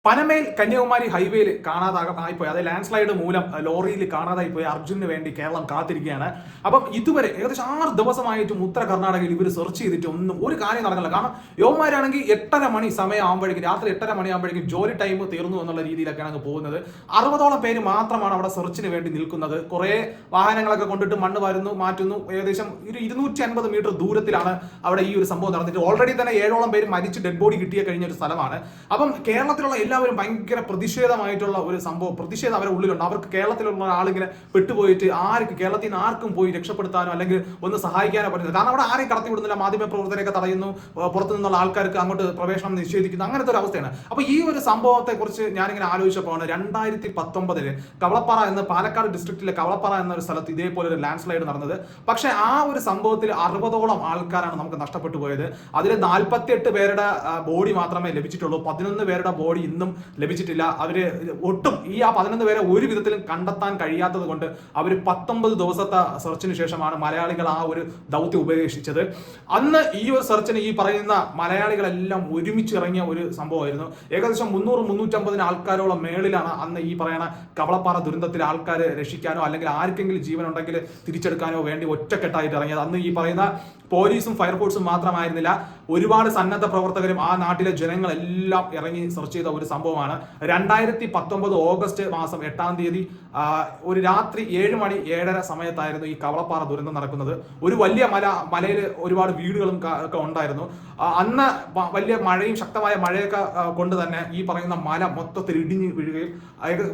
പനമേൽ കന്യാകുമാരി ഹൈവേയിൽ കാണാതായിപ്പോയി. അതായത് land slide മൂലം ലോറിയിൽ കാണാതായിപ്പോയി അർജുനന് വേണ്ടി കേരളം കാത്തിരിക്കുകയാണ്. അപ്പം ഇതുവരെ ഏകദേശം 6 ദിവസമായിട്ടും ഉത്തര കർണാടകയിൽ ഇവർ സെർച്ച് ചെയ്തിട്ട് ഒന്നും ഒരു കാര്യം നടക്കില്ല. കാരണം യവന്മാരാണെങ്കിൽ 8:30 മണി സമയം ആകുമ്പോഴേക്കും, രാത്രി 8:30 മണി ആകുമ്പോഴേക്കും ജോലി ടൈം തീർന്നു എന്നുള്ള രീതിയിലൊക്കെയാണ് അങ്ങ് പോകുന്നത്. 60ഓളം പേര് മാത്രമാണ് അവിടെ സെർച്ചിന് വേണ്ടി നിൽക്കുന്നത്. കുറെ വാഹനങ്ങളൊക്കെ കൊണ്ടിട്ട് മണ്ണ് വരുന്നു മാറ്റുന്നു. ഏകദേശം ഒരു 250 മീറ്റർ ദൂരത്തിലാണ് അവിടെ ഈ ഒരു സംഭവം നടന്നിട്ട്. ഓൾറെഡി തന്നെ 7ഓളം പേര് മരിച്ച് ഡെഡ് ബോഡി കിട്ടിയ കഴിഞ്ഞ ഒരു സ്ഥലമാണ്. അപ്പം കേരളത്തിലുള്ള എല്ലാവരും ഭയങ്കര പ്രതിഷേധമായിട്ടുള്ള ഒരു സംഭവം, പ്രതിഷേധം അവരുടെ ഉള്ളിലുണ്ട്. അവർക്ക് കേരളത്തിലുള്ള ആളിങ്ങനെ പെട്ടുപോയിട്ട് കേരളത്തിൽ നിന്ന് ആർക്കും പോയി രക്ഷപ്പെടുത്താനോ അല്ലെങ്കിൽ ഒന്ന് സഹായിക്കാനോ പറ്റുന്നില്ല. കാരണം അവിടെ ആരെയും കടത്തി വിടുന്നില്ല, മാധ്യമ പ്രവർത്തകരെയൊക്കെ തടയുന്നു, പുറത്തു നിന്നുള്ള ആൾക്കാർക്ക് അങ്ങോട്ട് പ്രവേശനം നിഷേധിക്കുന്നു, അങ്ങനത്തെ ഒരു അവസ്ഥയാണ്. അപ്പൊ ഈ ഒരു സംഭവത്തെ കുറിച്ച് ഞാനിങ്ങനെ ആലോചിച്ചപ്പോഴാണ് 2019 കവളപ്പാറ എന്ന പാലക്കാട് ഡിസ്ട്രിക്റ്റിലെ കവളപ്പാറ എന്ന ഒരു സ്ഥലത്ത് ഇതേപോലെ ഒരു ലാൻഡ് സ്ലൈഡ് നടന്നത്. പക്ഷെ ആ ഒരു സംഭവത്തിൽ 60ഓളം ആൾക്കാരാണ് നമുക്ക് നഷ്ടപ്പെട്ടു പോയത്. അതിൽ 48 പേരുടെ ബോഡി മാത്രമേ ലഭിച്ചിട്ടുള്ളൂ. 11 പേരുടെ ബോഡി ഇന്നും ലഭിച്ചിട്ടില്ല. അവര് ഒട്ടും ഈ 11 പേരെ ഒരു വിധത്തിലും കണ്ടെത്താൻ കഴിയാത്തത് കൊണ്ട് അവർ 19 ദിവസത്തെ സെർച്ചിന് ശേഷമാണ് മലയാളികൾ ആ ഒരു ദൗത്യം ഉപേക്ഷിച്ചത്. അന്ന് ഈ ഒരു സെർച്ചിന് ഈ പറയുന്ന മലയാളികളെല്ലാം ഒരുമിച്ച് ഇറങ്ങിയ ഒരു സംഭവമായിരുന്നു. ഏകദേശം 300-350 ആൾക്കാരോളം മേളിലാണ് അന്ന് ഈ പറയുന്ന കവളപ്പാറ ദുരന്തത്തിൽ ആൾക്കാരെ രക്ഷിക്കാനോ അല്ലെങ്കിൽ ആർക്കെങ്കിലും ജീവൻ ഉണ്ടെങ്കിൽ തിരിച്ചെടുക്കാനോ വേണ്ടി ഒറ്റക്കെട്ടായിട്ട് ഇറങ്ങിയത്. അന്ന് ഈ പറയുന്ന പോലീസും ഫയർഫോഴ്സും മാത്രമായിരുന്നില്ല, ഒരുപാട് സന്നദ്ധ പ്രവർത്തകരും ആ നാട്ടിലെ ജനങ്ങളെല്ലാം ഇറങ്ങി സെർച്ച് ചെയ്ത ഒരു സംഭവമാണ്. 2019 ഓഗസ്റ്റ് മാസം 8-ാം തീയതി ഒരു രാത്രി 7 മണി 7:30 സമയത്തായിരുന്നു ഈ കവളപ്പാറ ദുരന്തം നടക്കുന്നത്. ഒരു വലിയ മലയിൽ ഒരുപാട് വീടുകളും ഒക്കെ ഉണ്ടായിരുന്നു. അന്ന് വലിയ മഴയും ശക്തമായ മഴയൊക്കെ കൊണ്ട് തന്നെ ഈ പറയുന്ന മല മൊത്തത്തിൽ ഇടിഞ്ഞ് വീഴുകയും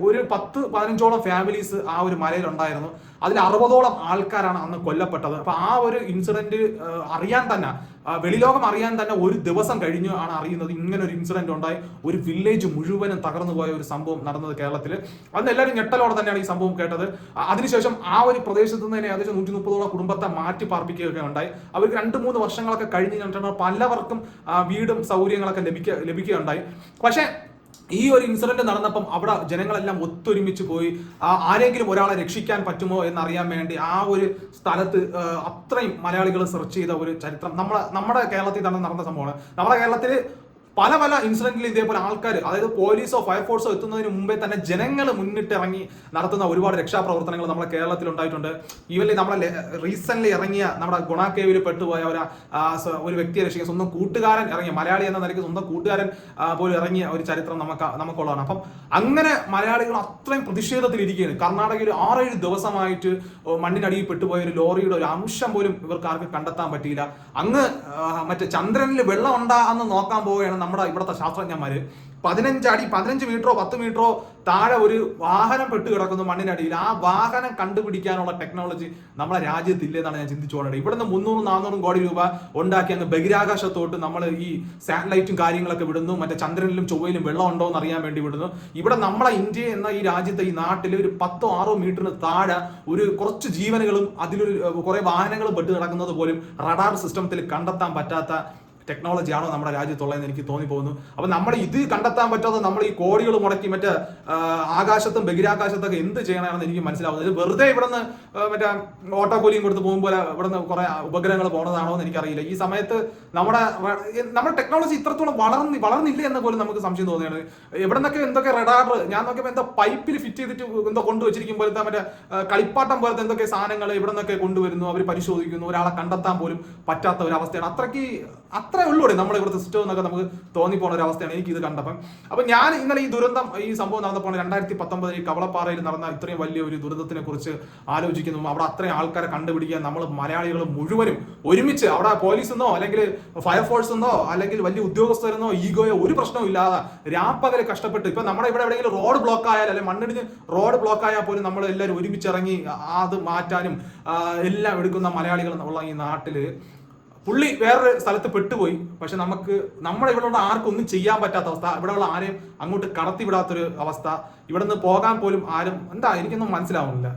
ഒരു 10-15ഓളം ഫാമിലീസ് ആ ഒരു മലയിൽ ഉണ്ടായിരുന്നു. അതിൽ 60ഓളം ആൾക്കാരാണ് അന്ന് കൊല്ലപ്പെട്ടത്. അപ്പൊ ആ ഒരു ഇൻസിഡന്റ് അറിയാൻ തന്നെ, വെളിലോകം അറിയാൻ തന്നെ ഒരു ദിവസം കഴിഞ്ഞു ആണ് അറിയുന്നത് ഇങ്ങനെ ഒരു ഇൻസിഡന്റ് ഉണ്ടായി. ഒരു വില്ലേജ് മുഴുവനും തകർന്നു പോയ ഒരു സംഭവം നടന്നത് കേരളത്തിൽ. അന്ന് എല്ലാവരും ഞെട്ടലോടെ തന്നെയാണ് ഈ സംഭവം കേട്ടത്. അതിനുശേഷം ആ ഒരു പ്രദേശത്ത് നിന്ന് തന്നെ ഏകദേശം 130ഓളം കുടുംബത്തെ മാറ്റി പാർപ്പിക്കുകയൊക്കെ ഉണ്ടായി. അവർക്ക് 2-3 വർഷങ്ങളൊക്കെ കഴിഞ്ഞ് പലവർക്കും വീടും സൗകര്യങ്ങളൊക്കെ ലഭിക്കുകയുണ്ടായി. പക്ഷേ ഈ ഒരു ഇൻസിഡന്റ് നടന്നപ്പം അവിടെ ജനങ്ങളെല്ലാം ഒത്തൊരുമിച്ച് പോയി ആരെങ്കിലും ഒരാളെ രക്ഷിക്കാൻ പറ്റുമോ എന്നറിയാൻ വേണ്ടി ആ ഒരു സ്ഥലത്ത് അത്രയും മലയാളികൾ സെർച്ച് ചെയ്ത ഒരു ചരിത്രം നമ്മുടെ കേരളത്തിൽ തന്നെ നടന്ന സംഭവമാണ്. നമ്മുടെ കേരളത്തിൽ പല ഇൻസിഡന്റിൽ ഇതേപോലെ ആൾക്കാർ, അതായത് പോലീസോ ഫയർഫോഴ്സോ എത്തുന്നതിന് മുമ്പേ തന്നെ ജനങ്ങൾ മുന്നിട്ടിറങ്ങി നടത്തുന്ന ഒരുപാട് രക്ഷാപ്രവർത്തനങ്ങൾ നമ്മുടെ കേരളത്തിൽ ഉണ്ടായിട്ടുണ്ട്. ഈവൻ നമ്മളെ റീസെന്റ് ഇറങ്ങിയ നമ്മുടെ ഗുണാക്കേവിൽ പെട്ടുപോയ ഒരു വ്യക്തിയെ രക്ഷിക്കാൻ സ്വന്തം കൂട്ടുകാരൻ ഇറങ്ങിയ, മലയാളി എന്ന നിലയ്ക്ക് സ്വന്തം കൂട്ടുകാരൻ പോലും ഇറങ്ങിയ ഒരു ചരിത്രം നമുക്കുള്ളതാണ്. അപ്പം അങ്ങനെ മലയാളികൾ അത്രയും പ്രതിഷേധത്തിലിരിക്കുകയാണ്. കർണാടകയിൽ 6-7 ദിവസമായിട്ട് മണ്ണിനടിയിൽ പെട്ടുപോയ ഒരു ലോറിയുടെ ഒരു അംശം പോലും ഇവർക്ക് ആർക്ക് കണ്ടെത്താൻ പറ്റിയില്ല. അങ്ങ് മറ്റേ ചന്ദ്രനിൽ വെള്ളം ഉണ്ടാ എന്ന് നോക്കാൻ പോവുകയാണ് നമ്മുടെ ഇവിടുത്തെ ശാസ്ത്രജ്ഞന്മാര്. 15 മീറ്ററോ 10 മീറ്ററോ താഴെ ഒരു വാഹനം പെട്ട് കിടക്കുന്നു മണ്ണിനടിയിൽ. ആ വാഹനം കണ്ടുപിടിക്കാനുള്ള ടെക്നോളജി നമ്മുടെ രാജ്യത്തില്ലെന്നാണ് ഞാൻ ചിന്തിച്ചുകൊണ്ടത്. ഇവിടുന്ന് 300-400 കോടി രൂപ ഉണ്ടാക്കി അങ്ങ് ബഹിരാകാശത്തോട്ട് നമ്മൾ ഈ സാറ്റലൈറ്റും കാര്യങ്ങളൊക്കെ വിടുന്നു. മറ്റേ ചന്ദ്രനിലും ചൊവ്വയിലും വെള്ളം ഉണ്ടോ എന്ന് അറിയാൻ വേണ്ടി വിടുന്നു. ഇവിടെ നമ്മളെ ഇന്ത്യ എന്ന ഈ രാജ്യത്തെ ഈ നാട്ടിൽ ഒരു 10-6 മീറ്ററിന് താഴെ ഒരു കുറച്ച് ജീവനുകളും അതിലൊരു കുറെ വാഹനങ്ങളും പെട്ട് കിടക്കുന്നത് പോലും റഡാർ സിസ്റ്റത്തിൽ കണ്ടെത്താൻ പറ്റാത്ത ടെക്നോളജിയാണോ നമ്മുടെ രാജ്യത്തുള്ളതെന്ന് എനിക്ക് തോന്നിപ്പോകുന്നു. അപ്പൊ നമ്മൾ ഇത് കണ്ടെത്താൻ പറ്റാതെ നമ്മൾ ഈ കോടികൾ മുടക്കി മറ്റേ ആകാശത്തും ബഹിരാകാശത്തൊക്കെ എന്ത് ചെയ്യണമെന്ന് എനിക്ക് മനസ്സിലാവുന്നത്. വെറുതെ ഇവിടുന്ന് മറ്റേ ഓട്ടോക്കൂലിയും കൊടുത്ത് പോകുമ്പോൾ ഇവിടുന്ന് കുറെ ഉപഗ്രഹങ്ങൾ പോണതാണോ എന്ന് എനിക്കറിയില്ല. ഈ സമയത്ത് നമ്മുടെ ടെക്നോളജി ഇത്രത്തോളം വളർന്നില്ല എന്ന് പോലും നമുക്ക് സംശയം തോന്നുകയാണ്. എവിടെ നിന്നൊക്കെ എന്തൊക്കെ റഡാർ, ഞാൻ നോക്കിയപ്പോൾ എന്തോ പൈപ്പിൽ ഫിറ്റ് ചെയ്തിട്ട് എന്തോ കൊണ്ടുവച്ചിരിക്കും പോലത്തെ മറ്റേ കളിപ്പാട്ടം പോലത്തെ എന്തൊക്കെ സാധനങ്ങൾ ഇവിടെ നിന്നൊക്കെ കൊണ്ടുവരുന്നു, അവർ പരിശോധിക്കുന്നു. ഒരാളെ കണ്ടെത്താൻ പോലും പറ്റാത്ത ഒരു അവസ്ഥയാണ്. അത്രേ ഉള്ളൂടെ നമ്മുടെ ഇവിടുത്തെ സിസ്റ്റം എന്നൊക്കെ നമുക്ക് തോന്നിപ്പോണ ഒരു അവസ്ഥയാണ് എനിക്ക് ഇത് കണ്ടപ്പം. അപ്പൊ ഞാൻ ഇന്നലെ ഈ സംഭവം നടന്നപ്പോൾ 2019 കവളപ്പാറയിൽ നടന്ന ഇത്രയും വലിയ ഒരു ദുരന്തത്തിനെ കുറിച്ച് ആലോചിക്കുന്നു. അവിടെ അത്രയും ആൾക്കാരെ കണ്ടുപിടിക്കാൻ നമ്മൾ മലയാളികൾ മുഴുവനും ഒരുമിച്ച്, അവിടെ പോലീസെന്നോ അല്ലെങ്കിൽ ഫയർഫോഴ്സെന്നോ അല്ലെങ്കിൽ വലിയ ഉദ്യോഗസ്ഥരെന്നോ ഈഗോയോ ഒരു പ്രശ്നവും ഇല്ലാതെ രാപ്പകല് കഷ്ടപ്പെട്ട്, ഇപ്പൊ നമ്മുടെ ഇവിടെ എവിടെയെങ്കിലും റോഡ് ബ്ലോക്ക് ആയാൽ അല്ലെങ്കിൽ മണ്ണിടിഞ്ഞ് റോഡ് ബ്ലോക്ക് ആയാൽ പോലും നമ്മൾ എല്ലാവരും ഒരുമിച്ചിറങ്ങി അത് മാറ്റാനും എല്ലാം എടുക്കുന്ന മലയാളികൾ ഉള്ള ഈ നാട്ടില് പുള്ളി വേറൊരു സ്ഥലത്ത് പെട്ടുപോയി. പക്ഷെ നമ്മുടെ ഇവിടെ ആർക്കും ഒന്നും ചെയ്യാൻ പറ്റാത്ത അവസ്ഥ, ഇവിടെയുള്ള ആരെയും അങ്ങോട്ട് കടത്തിവിടാത്തൊരു അവസ്ഥ, ഇവിടെ നിന്ന് പോകാൻ പോലും ആരും എനിക്കൊന്നും മനസ്സിലാവുന്നില്ല.